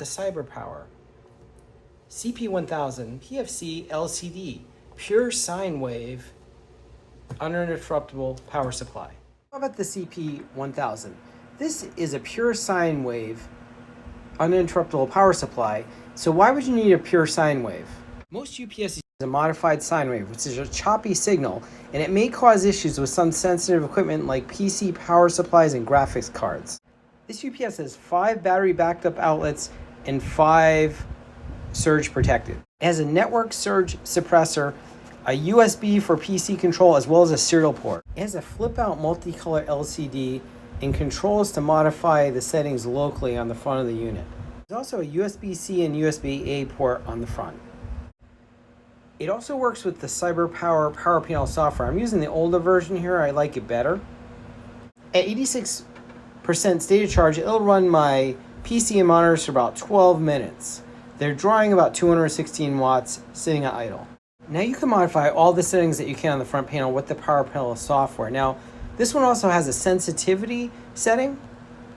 the CyberPower CP1000PFCLCD pure sine wave uninterruptible power supply. How about the CP1000? This is a pure sine wave uninterruptible power supply. So why would you need a pure sine wave? Most UPS use a modified sine wave, which is a choppy signal, and it may cause issues with some sensitive equipment like PC power supplies and graphics cards. This UPS has 5 battery backed up outlets and 5 surge protected. It has a network surge suppressor, a USB for PC control, as well as a serial port. It has a flip out multicolor LCD and controls to modify the settings locally on the front of the unit. There's also a USB-C and USB-A port on the front. It also works with the CyberPower power panel software. I'm using the older version here, I like it better. At 86% state of charge, it'll run my PC and monitors for about 12 minutes. They're drawing about 216 watts sitting at idle. Now you can modify all the settings that you can on the front panel with the power panel software. Now, this one also has a sensitivity setting.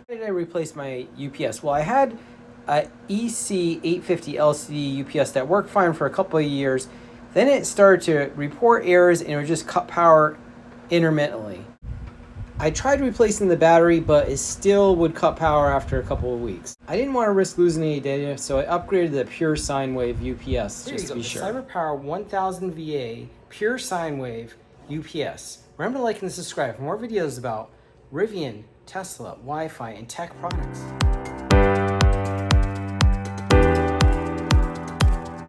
Why did I replace my UPS? Well, I had a EC850 LCD UPS that worked fine for a couple of years. Then it started to report errors and it would just cut power intermittently. I tried replacing the battery, but it still would cut power after a couple of weeks. I didn't want to risk losing any data, so I upgraded to the pure sine wave UPS just to be sure. CyberPower 1000 VA pure sine wave UPS. Remember to like and subscribe for more videos about Rivian, Tesla, Wi-Fi, and tech products.